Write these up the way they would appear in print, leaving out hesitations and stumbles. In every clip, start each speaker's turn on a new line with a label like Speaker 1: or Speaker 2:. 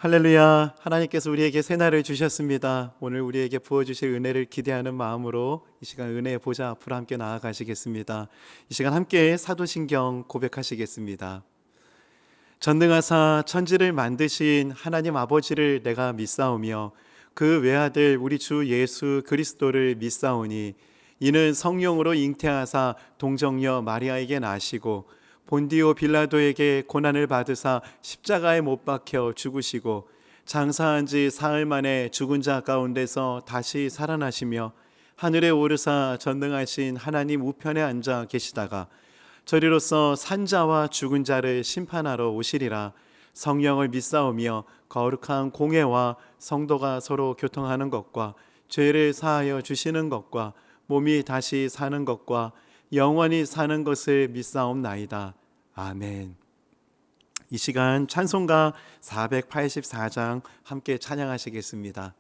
Speaker 1: 할렐루야. 하나님께서 우리에게 새날을 주셨습니다. 오늘 우리에게 부어주실 은혜를 기대하는 마음으로 이 시간 은혜의 보좌 앞으로 함께 나아가시겠습니다. 이 시간 함께 사도신경 고백하시겠습니다. 전능하사 천지를 만드신 하나님 아버지를 내가 믿사오며 그 외아들 우리 주 예수 그리스도를 믿사오니 이는 성령으로 잉태하사 동정녀 마리아에게 나시고 본디오 빌라도에게 고난을 받으사 십자가에 못 박혀 죽으시고 장사한 지 사흘 만에 죽은 자 가운데서 다시 살아나시며 하늘에 오르사 전능하신 하나님 우편에 앉아 계시다가 저리로서 산자와 죽은 자를 심판하러 오시리라. 성령을 믿사오며 거룩한 공회와 성도가 서로 교통하는 것과 죄를 사하여 주시는 것과 몸이 다시 사는 것과 영원히 사는 것을 믿사옵나이다. 아멘. 이 시간 찬송가 484장 함께 찬양하시겠습니다.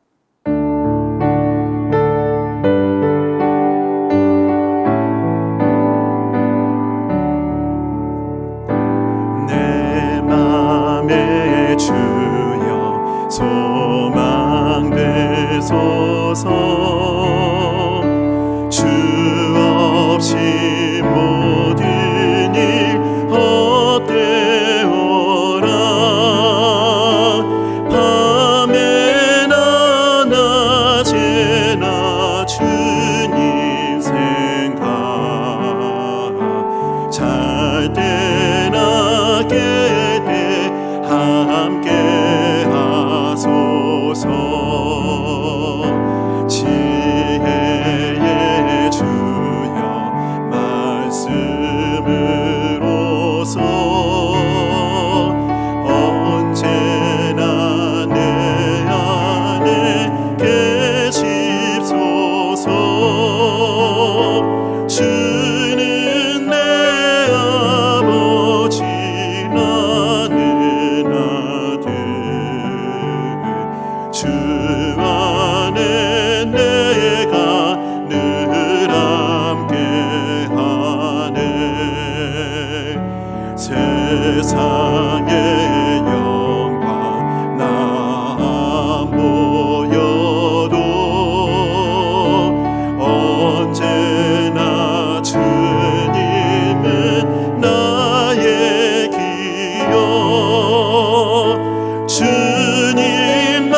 Speaker 1: 내 맘에 주여 소망 되소서. 주 없이 모든 일 헛되어라. 밤에나 낮에나 주님 생각 잘 때나 깨때 함께 하소서. 지혜의 주여 말씀으로서 언제나 내 안에 계십소서. 주는 내 아버지 나는 아들. 주 안에 내가 늘 함께하네. 세상의 영광 나 안 보여도 언제나 주님은 나의 기여. 주님만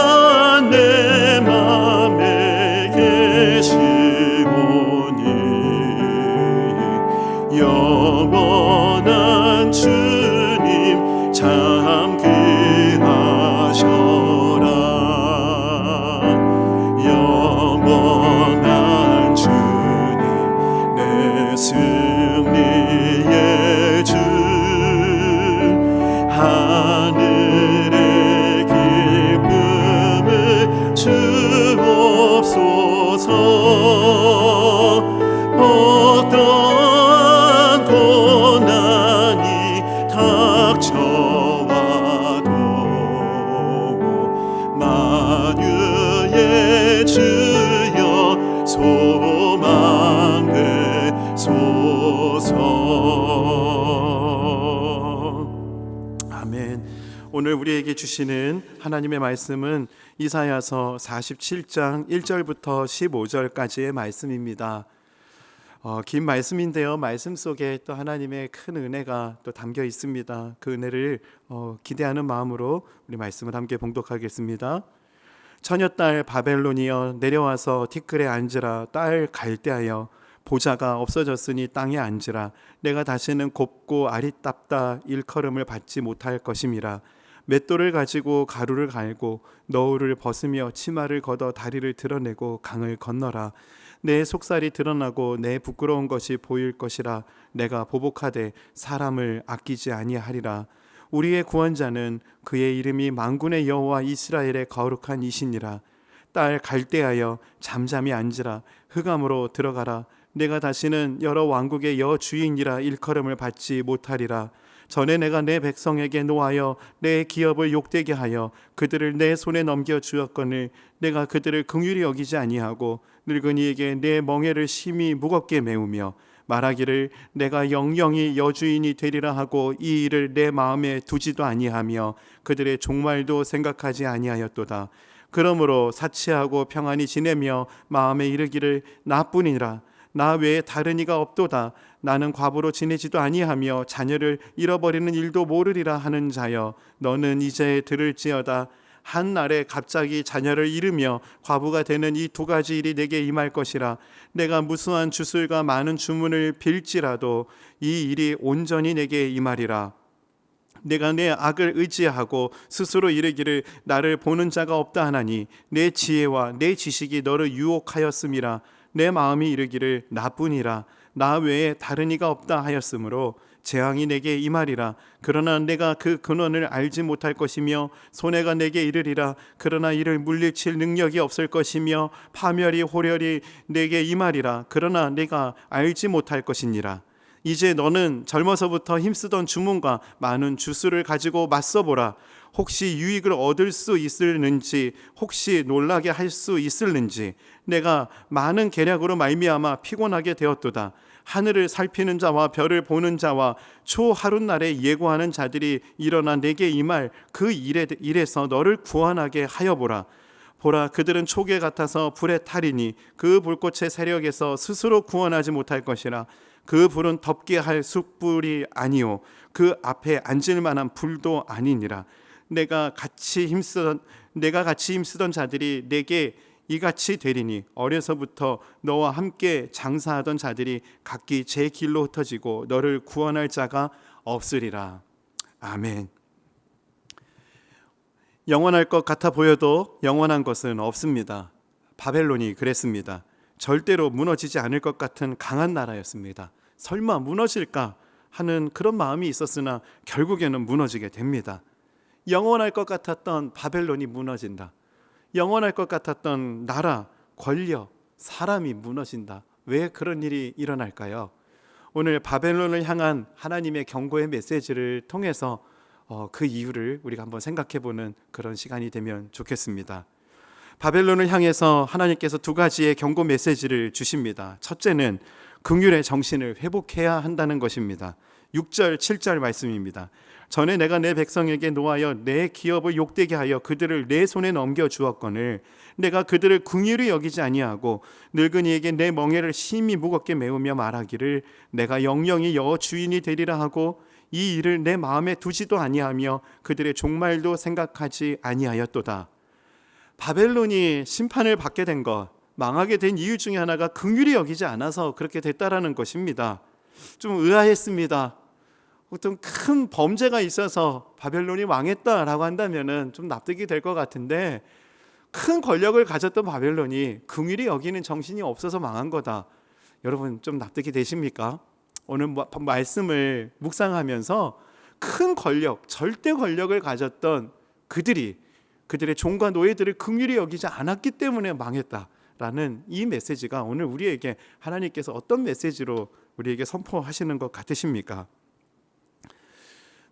Speaker 1: 내 맘에 계시오니 영원한 주님 참 귀하셔라. 영원한 주님 내 승리의 주. 하늘의 기쁨을 주옵소서. 어떠한 고난이 닥쳐와도 만유의 주여 소망 되소서. 아멘. 오늘 우리에게 주시는 하나님의 말씀은 이사야서 47장 1절부터 15절까지의 말씀입니다. 긴 말씀인데요, 말씀 속에 또 하나님의 큰 은혜가 또 담겨 있습니다. 그 은혜를 기대하는 마음으로 우리 말씀을 함께 봉독하겠습니다. 처녀딸 바벨론이여 내려와서 티끌에 앉으라. 딸 갈대하여 보좌가 없어졌으니 땅에 앉으라. 내가 다시는 곱고 아리답다 일컬음을 받지 못할 것임이라. 맷돌을 가지고 가루를 갈고 너울을 벗으며 치마를 걷어 다리를 드러내고 강을 건너라. 내 속살이 드러나고 내 부끄러운 것이 보일 것이라. 내가 보복하되 사람을 아끼지 아니하리라. 우리의 구원자는 그의 이름이 만군의 여호와 이스라엘의 거룩한 이시니라. 딸 갈대하여 잠잠히 앉으라. 흑암으로 들어가라. 내가 다시는 여러 왕국의 여주인이라 일컬음을 받지 못하리라. 전에 내가 내 백성에게 노하여 내 기업을 욕되게 하여 그들을 내 손에 넘겨 주었거늘 내가 그들을 긍휼히 여기지 아니하고 늙은이에게 내 멍에를 심히 무겁게 메우며 말하기를 내가 영영이 여주인이 되리라 하고 이 일을 내 마음에 두지도 아니하며 그들의 종말도 생각하지 아니하였도다. 그러므로 사치하고 평안히 지내며 마음에 이르기를 나뿐이라 나 외에 다른 이가 없도다. 나는 과부로 지내지도 아니하며 자녀를 잃어버리는 일도 모르리라 하는 자여, 너는 이제 들을지어다. 한 날에 갑자기 자녀를 잃으며 과부가 되는 이 두 가지 일이 내게 임할 것이라. 내가 무수한 주술과 많은 주문을 빌지라도 이 일이 온전히 내게 임하리라. 내가 내 악을 의지하고 스스로 이르기를 나를 보는 자가 없다 하나니 내 지혜와 내 지식이 너를 유혹하였음이라. 내 마음이 이르기를 나뿐이라 나 외에 다른 이가 없다 하였으므로 재앙이 내게 임하리라. 그러나 내가 그 근원을 알지 못할 것이며 손해가 내게 이르리라. 그러나 이를 물리칠 능력이 없을 것이며 파멸이 호련히 내게 임하리라. 그러나 내가 알지 못할 것이니라. 이제 너는 젊어서부터 힘쓰던 주문과 많은 주술을 가지고 맞서보라. 혹시 유익을 얻을 수 있을는지, 혹시 놀라게 할 수 있을는지. 내가 많은 계략으로 말미암아 피곤하게 되었도다. 하늘을 살피는 자와 별을 보는 자와 초하룻날에 예고하는 자들이 일어나 내게 임할 그 일에서 너를 구원하게 하여보라. 보라, 그들은 초계 같아서 불에 타리니 그 불꽃의 세력에서 스스로 구원하지 못할 것이라. 그 불은 덮게 할 숯불이 아니요 그 앞에 앉을 만한 불도 아니니라. 내가 같이 힘쓰던 자들이 내게 이같이 되리니 어려서부터 너와 함께 장사하던 자들이 각기 제 길로 흩어지고 너를 구원할 자가 없으리라. 아멘. 영원할 것 같아 보여도 영원한 것은 없습니다. 바벨론이 그랬습니다. 절대로 무너지지 않을 것 같은 강한 나라였습니다. 설마 무너질까 하는 그런 마음이 있었으나 결국에는 무너지게 됩니다. 영원할 것 같았던 바벨론이 무너진다. 영원할 것 같았던 나라, 권력, 사람이 무너진다. 왜 그런 일이 일어날까요? 오늘 바벨론을 향한 하나님의 경고의 메시지를 통해서 그 이유를 우리가 한번 생각해보는 그런 시간이 되면 좋겠습니다. 바벨론을 향해서 하나님께서 두 가지의 경고 메시지를 주십니다. 첫째는 긍휼의 정신을 회복해야 한다는 것입니다. 6절, 7절 말씀입니다. 전에 내가 내 백성에게 노하여 내 기업을 욕되게 하여 그들을 내 손에 넘겨 주었거늘 내가 그들을 긍휼히 여기지 아니하고 늙은이에게 내 멍에를 심히 무겁게 메우며 말하기를 내가 영영이 여 주인이 되리라 하고 이 일을 내 마음에 두지도 아니하며 그들의 종말도 생각하지 아니하였도다. 바벨론이 심판을 받게 된 것, 망하게 된 이유 중에 하나가 긍휼히 여기지 않아서 그렇게 됐다라는 것입니다. 좀 의아했습니다. 어떤 큰 범죄가 있어서 바벨론이 망했다라고 한다면은 좀 납득이 될 것 같은데, 큰 권력을 가졌던 바벨론이 긍휼히 여기는 정신이 없어서 망한 거다. 여러분 좀 납득이 되십니까? 오늘 말씀을 묵상하면서 큰 권력, 절대 권력을 가졌던 그들의 종과 노예들을 긍휼히 여기지 않았기 때문에 망했다라는 이 메시지가 오늘 우리에게 하나님께서 어떤 메시지로 우리에게 선포하시는 것 같으십니까?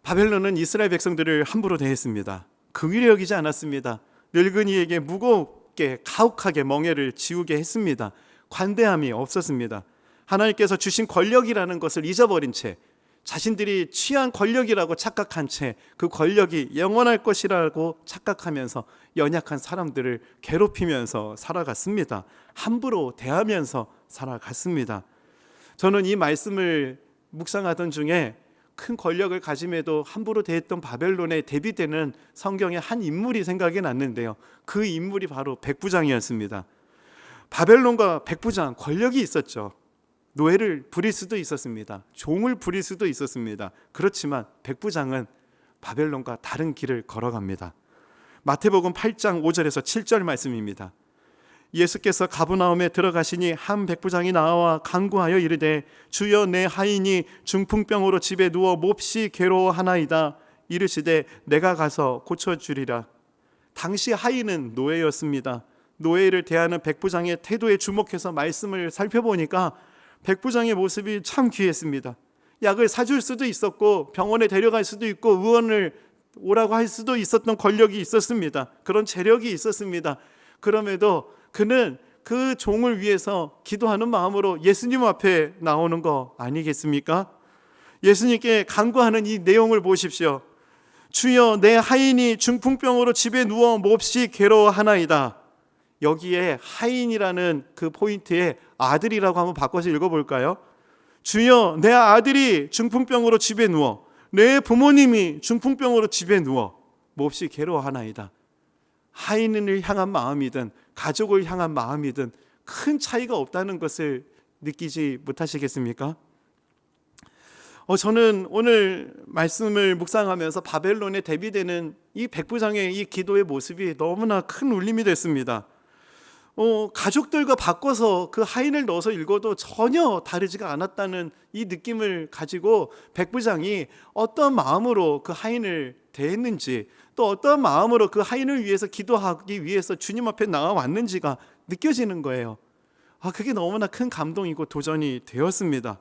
Speaker 1: 바벨론은 이스라엘 백성들을 함부로 대했습니다. 긍휼히 여기지 않았습니다. 늙은이에게 무겁게 가혹하게 멍에를 지우게 했습니다. 관대함이 없었습니다. 하나님께서 주신 권력이라는 것을 잊어버린 채, 자신들이 취한 권력이라고 착각한 채 그 권력이 영원할 것이라고 착각하면서 연약한 사람들을 괴롭히면서 살아갔습니다. 함부로 대하면서 살아갔습니다. 저는 이 말씀을 묵상하던 중에 큰 권력을 가짐에도 함부로 대했던 바벨론에 대비되는 성경의 한 인물이 생각이 났는데요. 그 인물이 바로 백부장이었습니다. 바벨론과 백부장, 권력이 있었죠. 노예를 부릴 수도 있었습니다. 종을 부릴 수도 있었습니다. 그렇지만 백부장은 바벨론과 다른 길을 걸어갑니다. 마태복음 8장 5절에서 7절 말씀입니다. 예수께서 가브나움에 들어가시니 한 백부장이 나와 간구하여 이르되 주여 내 하인이 중풍병으로 집에 누워 몹시 괴로워하나이다. 이르시되 내가 가서 고쳐주리라. 당시 하인은 노예였습니다. 노예를 대하는 백부장의 태도에 주목해서 말씀을 살펴보니까 백부장의 모습이 참 귀했습니다. 약을 사줄 수도 있었고 병원에 데려갈 수도 있고 의원을 오라고 할 수도 있었던 권력이 있었습니다. 그런 재력이 있었습니다. 그럼에도 그는 그 종을 위해서 기도하는 마음으로 예수님 앞에 나오는 거 아니겠습니까? 예수님께 간구하는 이 내용을 보십시오. 주여, 내 하인이 중풍병으로 집에 누워 몹시 괴로워하나이다. 여기에 하인이라는 그 포인트에 아들이라고 한번 바꿔서 읽어볼까요? 주여, 내 아들이 중풍병으로 집에 누워, 내 부모님이 중풍병으로 집에 누워 몹시 괴로워하나이다. 하인을 향한 마음이든 가족을 향한 마음이든 큰 차이가 없다는 것을 느끼지 못하시겠습니까? 저는 오늘 말씀을 묵상하면서 바벨론에 대비되는 이 백부장의 이 기도의 모습이 너무나 큰 울림이 됐습니다. 가족들과 바꿔서 그 하인을 넣어서 읽어도 전혀 다르지가 않았다는 이 느낌을 가지고 백부장이 어떤 마음으로 그 하인을 대했는지, 또 어떤 마음으로 그 하인을 위해서 기도하기 위해서 주님 앞에 나와왔는지가 느껴지는 거예요. 그게 너무나 큰 감동이고 도전이 되었습니다.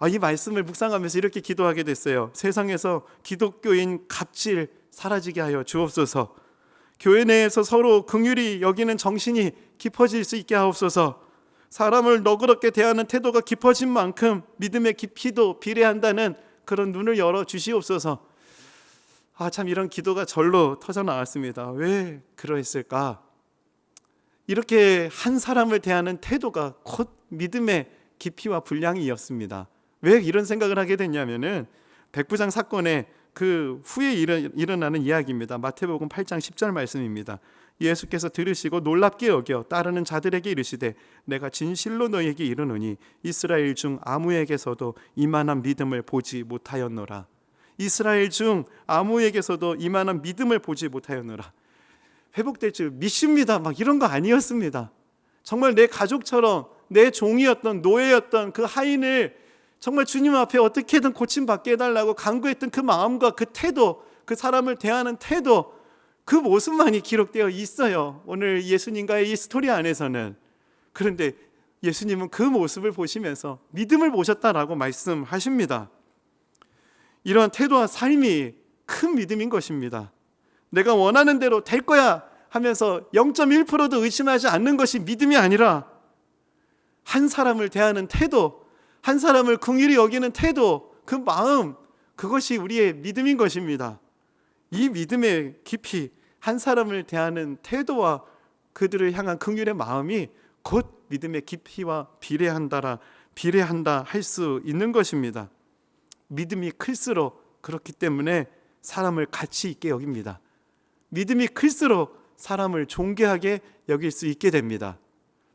Speaker 1: 이 말씀을 묵상하면서 이렇게 기도하게 됐어요. 세상에서 기독교인 갑질 사라지게 하여 주옵소서. 교회 내에서 서로 긍휼히 여기는 정신이 깊어질 수 있게 하옵소서. 사람을 너그럽게 대하는 태도가 깊어진 만큼 믿음의 깊이도 비례한다는 그런 눈을 열어 주시옵소서. 참 이런 기도가 절로 터져 나왔습니다. 왜 그러했을까? 이렇게 한 사람을 대하는 태도가 곧 믿음의 깊이와 분량이었습니다. 왜 이런 생각을 하게 됐냐면은 백부장 사건의 그 후에 일어나는 이야기입니다. 마태복음 8장 10절 말씀입니다. 예수께서 들으시고 놀랍게 여겨 따르는 자들에게 이르시되 내가 진실로 너희에게 이르노니 이스라엘 중 아무에게서도 이만한 믿음을 보지 못하였노라. 이스라엘 중 아무에게서도 이만한 믿음을 보지 못하였노라. 회복될 줄 믿습니다. 막 이런 거 아니었습니다. 정말 내 가족처럼 내 종이었던 노예였던 그 하인을 정말 주님 앞에 어떻게든 고침받게 해달라고 간구했던 그 마음과 그 태도, 그 사람을 대하는 태도, 그 모습만이 기록되어 있어요. 오늘 예수님과의 이 스토리 안에서는. 그런데 예수님은 그 모습을 보시면서 믿음을 보셨다라고 말씀하십니다. 이러한 태도와 삶이 큰 믿음인 것입니다. 내가 원하는 대로 될 거야 하면서 0.1%도 의심하지 않는 것이 믿음이 아니라 한 사람을 대하는 태도, 한 사람을 긍휼히 여기는 태도, 그 마음, 그것이 우리의 믿음인 것입니다. 이 믿음의 깊이, 한 사람을 대하는 태도와 그들을 향한 긍휼의 마음이 곧 믿음의 깊이와 비례한다 할 수 있는 것입니다. 믿음이 클수록 그렇기 때문에 사람을 가치 있게 여깁니다. 믿음이 클수록 사람을 존귀하게 여길 수 있게 됩니다.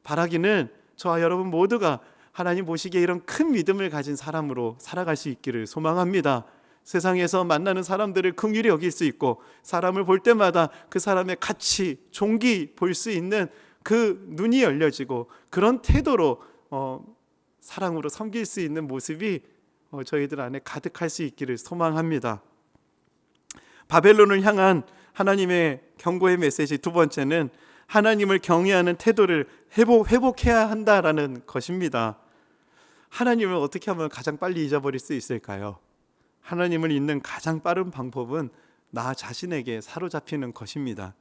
Speaker 1: 바라기는 저와 여러분 모두가 하나님 보시기에 이런 큰 믿음을 가진 사람으로 살아갈 수 있기를 소망합니다. 세상에서 만나는 사람들을 긍휼히 여길 수 있고 사람을 볼 때마다 그 사람의 가치, 존귀 볼 수 있는 그 눈이 열려지고 그런 태도로 사랑으로 섬길 수 있는 모습이 저희들 안에 가득할 수 있기를 소망합니다. 바벨론을 향한 하나님의 경고의 메시지 두 번째는 하나님을 경외하는 태도를 회복해야 한다라는 것입니다. 하나님을 어떻게 하면 가장 빨리 잊어버릴 수 있을까요? 하나님을 잊는 가장 빠른 방법은 나 자신에게 사로잡히는 것입니다.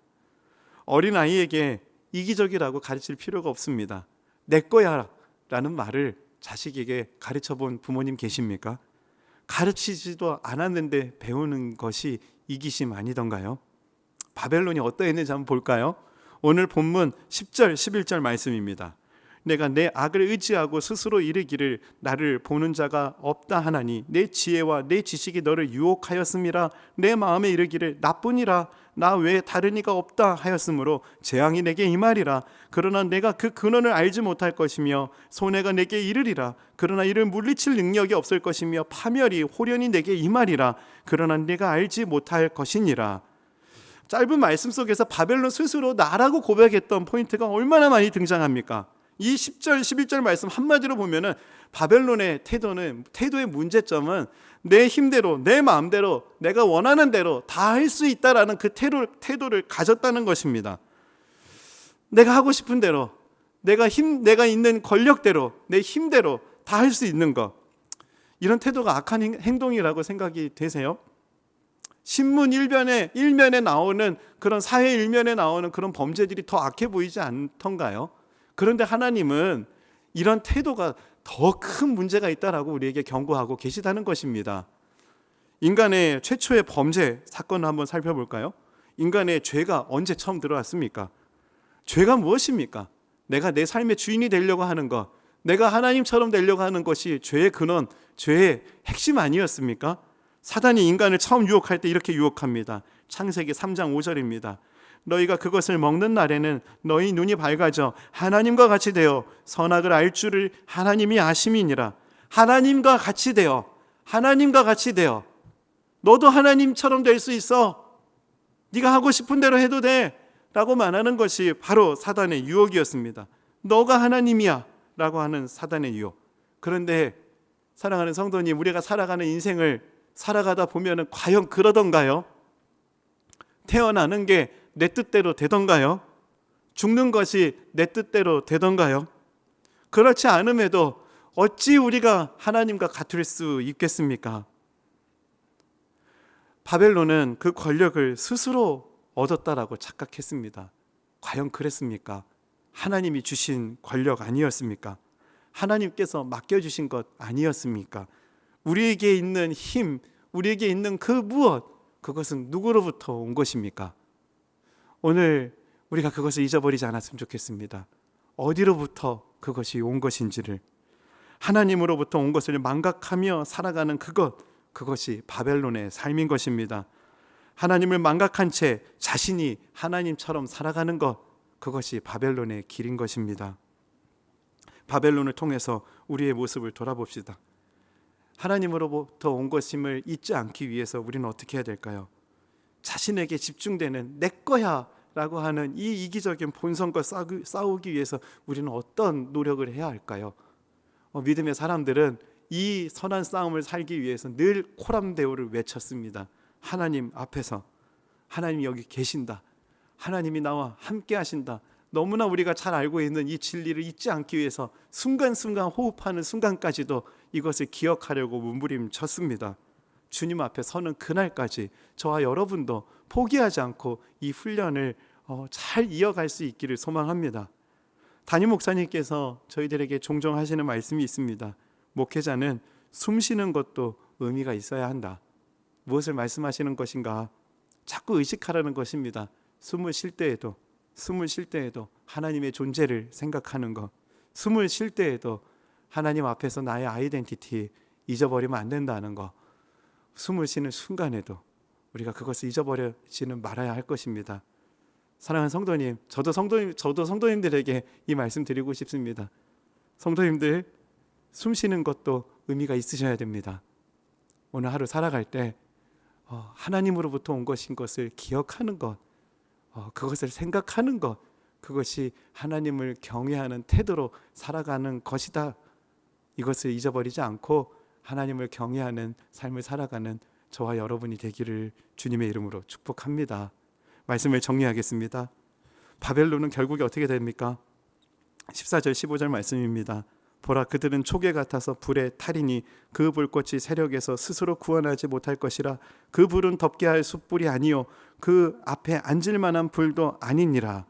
Speaker 1: 어린아이에게 이기적이라고 가르칠 필요가 없습니다. 내 거야 라는 말을 자식에게 가르쳐 본 부모님 계십니까? 가르치지도 않았는데 배우는 것이 이기심 아니던가요? 바벨론이 어떠했는지 한번 볼까요? 오늘 본문 10절 11절 말씀입니다. 내가 내 악을 의지하고 스스로 이르기를 나를 보는 자가 없다 하나니 내 지혜와 내 지식이 너를 유혹하였음이라 내 마음에 이르기를 나뿐이라 나 외에 다른 이가 없다 하였으므로 재앙이 내게 임하리라. 그러나 내가 그 근원을 알지 못할 것이며 손해가 내게 이르리라. 그러나 이를 물리칠 능력이 없을 것이며 파멸이 호련히 내게 임하리라. 그러나 내가 알지 못할 것이니라. 짧은 말씀 속에서 바벨론 스스로 나라고 고백했던 포인트가 얼마나 많이 등장합니까? 이 10절 11절 말씀 한마디로 보면은 바벨론의 태도의 문제점은 내 힘대로 내 마음대로 내가 원하는 대로 다 할 수 있다라는 그 태도를 가졌다는 것입니다. 내가 하고 싶은 대로 내가 있는 권력대로 내 힘대로 다 할 수 있는 것, 이런 태도가 악한 행동이라고 생각이 되세요? 신문 일면에 나오는 그런 사회 일면에 나오는 그런 범죄들이 더 악해 보이지 않던가요? 그런데 하나님은 이런 태도가 더 큰 문제가 있다라고 우리에게 경고하고 계시다는 것입니다. 인간의 최초의 범죄 사건을 한번 살펴볼까요? 인간의 죄가 언제 처음 들어왔습니까? 죄가 무엇입니까? 내가 내 삶의 주인이 되려고 하는 것, 내가 하나님처럼 되려고 하는 것이 죄의 근원, 죄의 핵심 아니었습니까? 사단이 인간을 처음 유혹할 때 이렇게 유혹합니다. 창세기 3장 5절입니다. 너희가 그것을 먹는 날에는 너희 눈이 밝아져 하나님과 같이 되어 선악을 알 줄을 하나님이 아심이니라. 하나님과 같이 되어, 하나님과 같이 되어, 너도 하나님처럼 될 수 있어, 네가 하고 싶은 대로 해도 돼 라고 말하는 것이 바로 사단의 유혹이었습니다. 너가 하나님이야 라고 하는 사단의 유혹. 그런데 사랑하는 성도님, 우리가 살아가는 인생을 살아가다 보면 과연 그러던가요? 태어나는 게 내 뜻대로 되던가요? 죽는 것이 내 뜻대로 되던가요? 그렇지 않음에도 어찌 우리가 하나님과 같을 수 있겠습니까? 바벨론은 그 권력을 스스로 얻었다라고 착각했습니다. 과연 그랬습니까? 하나님이 주신 권력 아니었습니까? 하나님께서 맡겨주신 것 아니었습니까? 우리에게 있는 힘, 우리에게 있는 그 무엇, 그것은 누구로부터 온 것입니까? 오늘 우리가 그것을 잊어버리지 않았으면 좋겠습니다. 어디로부터 그것이 온 것인지를, 하나님으로부터 온 것을 망각하며 살아가는 그것이 바벨론의 삶인 것입니다. 하나님을 망각한 채 자신이 하나님처럼 살아가는 것, 그것이 바벨론의 길인 것입니다. 바벨론을 통해서 우리의 모습을 돌아봅시다. 하나님으로부터 온 것임을 잊지 않기 위해서 우리는 어떻게 해야 될까요? 자신에게 집중되는 내 거야 라고 하는 이 이기적인 본성과 싸우기 위해서 우리는 어떤 노력을 해야 할까요? 믿음의 사람들은 이 선한 싸움을 살기 위해서 늘 코람데오를 외쳤습니다. 하나님 앞에서, 하나님이 여기 계신다, 하나님이 나와 함께 하신다, 너무나 우리가 잘 알고 있는 이 진리를 잊지 않기 위해서 순간순간 호흡하는 순간까지도 이것을 기억하려고 몸부림쳤습니다. 주님 앞에 서는 그날까지 저와 여러분도 포기하지 않고 이 훈련을 잘 이어갈 수 있기를 소망합니다. 담임 목사님께서 저희들에게 종종 하시는 말씀이 있습니다. 목회자는 숨 쉬는 것도 의미가 있어야 한다. 무엇을 말씀하시는 것인가? 자꾸 의식하라는 것입니다. 숨을 쉴 때에도 하나님의 존재를 생각하는 것, 숨을 쉴 때에도 하나님 앞에서 나의 아이덴티티 잊어버리면 안 된다는 것, 숨을 쉬는 순간에도 우리가 그것을 잊어버리지는 말아야 할 것입니다. 사랑하는 성도님, 저도 성도님들에게 이 말씀 드리고 싶습니다. 성도님들, 숨 쉬는 것도 의미가 있으셔야 됩니다. 오늘 하루 살아갈 때 하나님으로부터 온 것인 것을 기억하는 것, 그것을 생각하는 것, 그것이 하나님을 경외하는 태도로 살아가는 것이다. 이것을 잊어버리지 않고 하나님을 경외하는 삶을 살아가는 저와 여러분이 되기를 주님의 이름으로 축복합니다. 말씀을 정리하겠습니다. 바벨론은 결국에 어떻게 됩니까? 14절 15절 말씀입니다. 보라, 그들은 초계 같아서 불에 타리니 그 불꽃이 세력에서 스스로 구원하지 못할 것이라. 그 불은 덮게 할 숯불이 아니요 그 앞에 앉을 만한 불도 아니니라.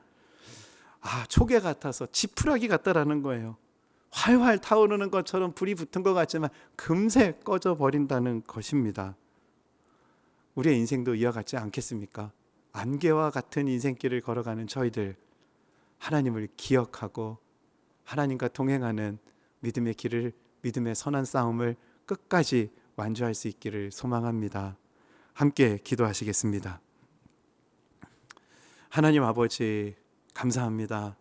Speaker 1: 초계 같아서 지푸라기 같다라는 거예요. 활활 타오르는 것처럼 불이 붙은 것 같지만 금세 꺼져 버린다는 것입니다. 우리의 인생도 이와 같지 않겠습니까? 안개와 같은 인생길을 걸어가는 저희들, 하나님을 기억하고 하나님과 동행하는 믿음의 길을, 믿음의 선한 싸움을 끝까지 완주할 수 있기를 소망합니다. 함께 기도하시겠습니다. 하나님 아버지, 감사합니다.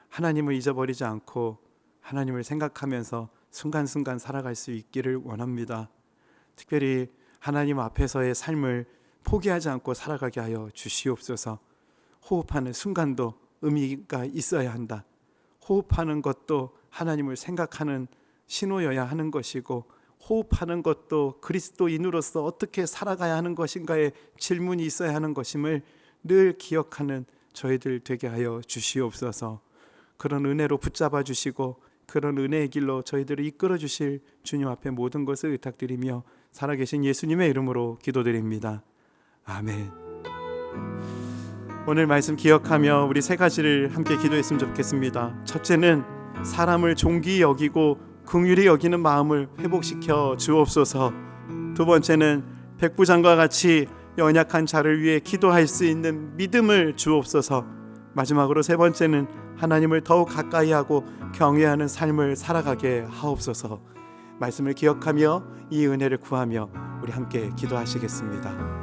Speaker 1: 하나님을 잊어버리지 않고 하나님을 생각하면서 순간순간 살아갈 수 있기를 원합니다. 특별히 하나님 앞에서의 삶을 포기하지 않고 살아가게 하여 주시옵소서. 호흡하는 순간도 의미가 있어야 한다. 호흡하는 것도 하나님을 생각하는 신호여야 하는 것이고, 호흡하는 것도 그리스도인으로서 어떻게 살아가야 하는 것인가에 질문이 있어야 하는 것임을 늘 기억하는 저희들 되게 하여 주시옵소서. 그런 은혜로 붙잡아 주시고 그런 은혜의 길로 저희들을 이끌어 주실 주님 앞에 모든 것을 의탁드리며 살아계신 예수님의 이름으로 기도드립니다. 아멘. 오늘 말씀 기억하며 우리 세 가지를 함께 기도했으면 좋겠습니다. 첫째는 사람을 존귀히 여기고 긍휼히 여기는 마음을 회복시켜 주옵소서. 두 번째는 백부장과 같이 연약한 자를 위해 기도할 수 있는 믿음을 주옵소서. 마지막으로 세 번째는 하나님을 더욱 가까이 하고 경외하는 삶을 살아가게 하옵소서. 말씀을 기억하며 이 은혜를 구하며 우리 함께 기도하시겠습니다.